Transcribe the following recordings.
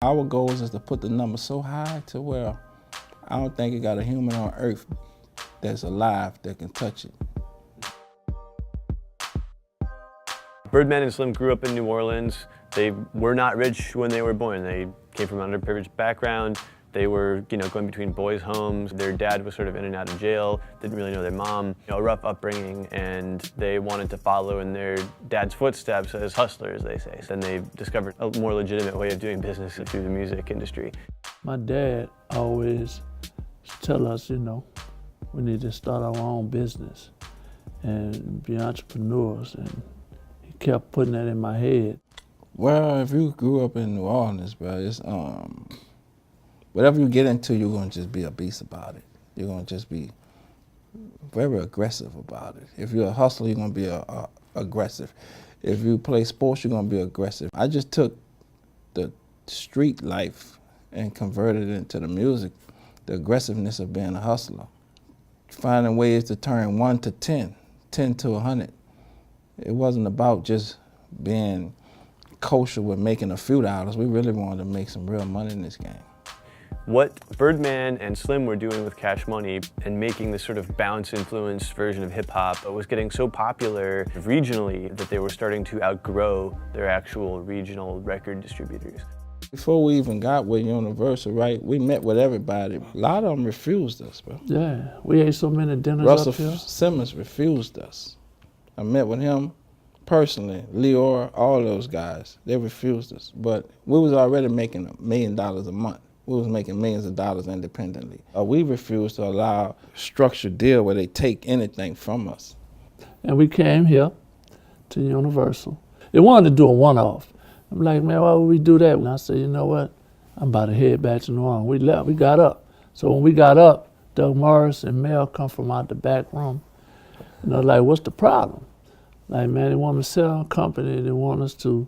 Our goals is to put the number so high to where I don't think it got a human on earth that's alive that can touch it. Birdman and Slim grew up in New Orleans. They were not rich when they were born. They came from an underprivileged background. They were, going between boys' homes. Their dad was sort of in and out of jail, didn't really know their mom. A rough upbringing, and they wanted to follow in their dad's footsteps as hustlers, they say. Then they discovered a more legitimate way of doing business through the music industry. My dad always tell us, we need to start our own business and be entrepreneurs, and he kept putting that in my head. Well, if you grew up in New Orleans, bro, it's whatever you get into, you're gonna just be a beast about it. You're gonna just be very aggressive about it. If you're a hustler, you're gonna be aggressive. If you play sports, you're gonna be aggressive. I just took the street life and converted it into the music, the aggressiveness of being a hustler. Finding ways to turn 1 to 10, 10 to 100. It wasn't about just being kosher with making a few dollars. We really wanted to make some real money in this game. What Birdman and Slim were doing with Cash Money and making this sort of bounce-influenced version of hip-hop was getting so popular regionally that they were starting to outgrow their actual regional record distributors. Before we even got with Universal, right, we met with everybody. A lot of them refused us, bro. Yeah, we ate so many dinners Russell up here. Simmons refused us. I met with him personally, Leor, all those guys. They refused us, but we was already making $1 million a month. We was making millions of dollars independently. We refused to allow a structured deal where they take anything from us. And we came here to Universal. They wanted to do a one-off. I'm like, man, why would we do that? And I said, you know what? I'm about to head back to New Orleans. We left, we got up. So when we got up, Doug Morris and Mel come from out the back room. Like, what's the problem? Like, man, they want to sell our company. They want us to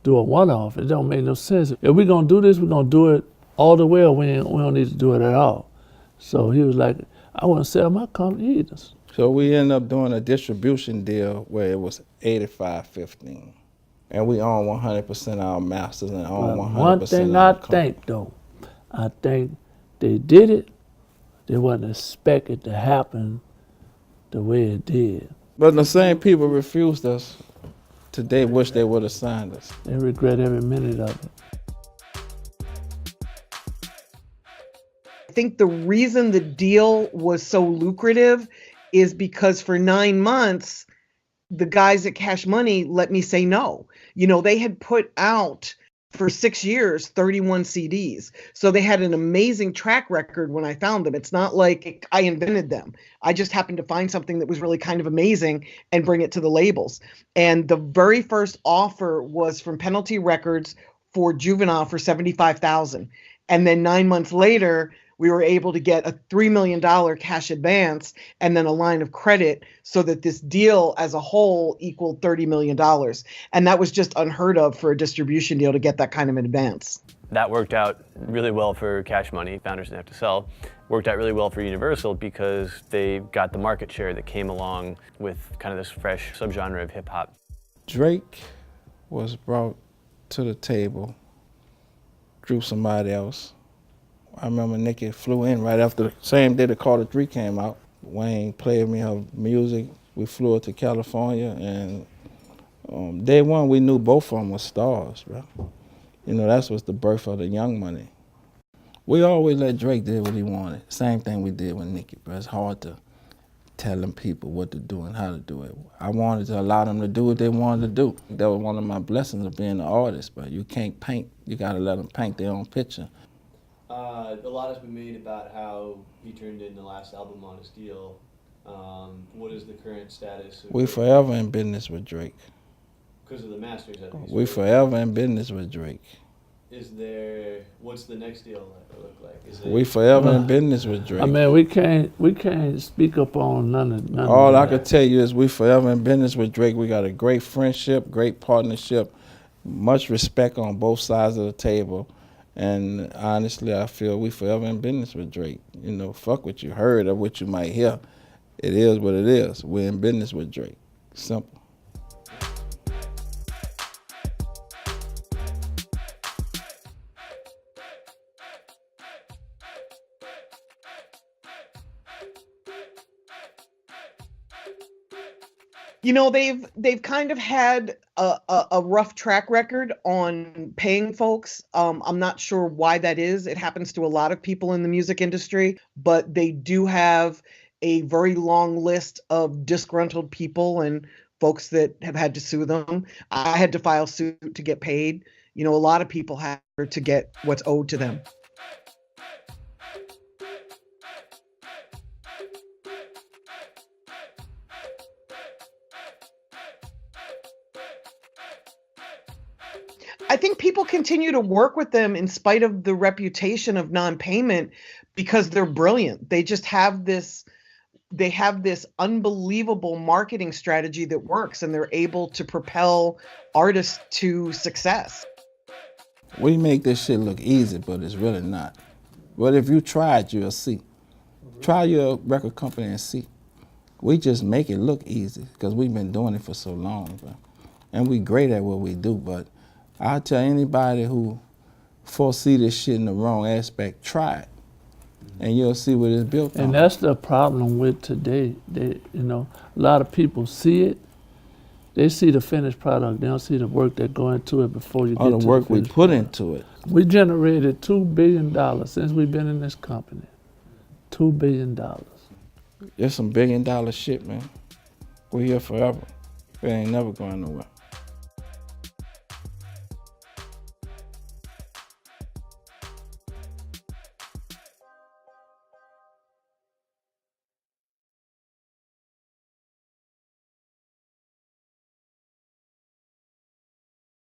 do a one-off. It don't make no sense. If we're going to do this, we're going to do it all the way, or we don't need to do it at all. So he was like, I wouldn't sell my company either. So we ended up doing a distribution deal where it was 85-15. And we own 100% of our masters and own 100% one thing of I our company. think, though, I think they did it. They wasn't expected to happen the way it did. But the same people refused us. Today wish they would have signed us. They regret every minute of it. I think the reason the deal was so lucrative is because for 9 months, the guys at Cash Money let me say no. They had put out for 6 years 31 CDs. So they had an amazing track record when I found them. It's not like I invented them. I just happened to find something that was really kind of amazing and bring it to the labels. And the very first offer was from Penalty Records for Juvenile for $75,000. And then 9 months later, we were able to get a $3 million cash advance and then a line of credit so that this deal as a whole equaled $30 million. And that was just unheard of for a distribution deal to get that kind of an advance. That worked out really well for Cash Money. Founders didn't have to sell. Worked out really well for Universal because they got the market share that came along with kind of this fresh subgenre of hip hop. Drake was brought to the table through somebody else. I remember Nikki flew in right after the same day the Carter 3 came out. Wayne played me her music. We flew her to California, and day one we knew both of them were stars, bro. That was the birth of the Young Money. We always let Drake do what he wanted. Same thing we did with Nikki, bro. It's hard to tell them people what to do and how to do it. I wanted to allow them to do what they wanted to do. That was one of my blessings of being an artist, but you can't paint. You gotta let them paint their own picture. A lot has been made about how he turned in the last album on his deal. What is the current status? We forever in business with Drake. Because of the masters, at least. We forever in business with Drake. What's the next deal look like? We forever in business with Drake. I mean, we can't speak up on none of All I that. can tell you is we forever in business with Drake. We got a great friendship, great partnership, much respect on both sides of the table. And honestly, I feel we forever in business with Drake. Fuck what you heard or what you might hear. It is what it is. We're in business with Drake. Simple. You know, they've kind of had a rough track record on paying folks. I'm not sure why that is. It happens to a lot of people in the music industry, but they do have a very long list of disgruntled people and folks that have had to sue them. I had to file suit to get paid. You know, a lot of people have to get what's owed to them. I think people continue to work with them in spite of the reputation of non-payment because they're brilliant. They just have this unbelievable marketing strategy that works, and they're able to propel artists to success. We make this shit look easy, but it's really not. But if you try it, you'll see. Try your record company and see. We just make it look easy because we've been doing it for so long, bro. And we great at what we do, but I'll tell anybody who foresee this shit in the wrong aspect, try it. And you'll see what it's built on. And that's the problem with today. A lot of people see it. They see the finished product. They don't see the work that go into it before you get to the work we put into it. We generated $2 billion since we've been in this company. $2 billion. It's some $1 billion shit, man. We're here forever. We ain't never going nowhere.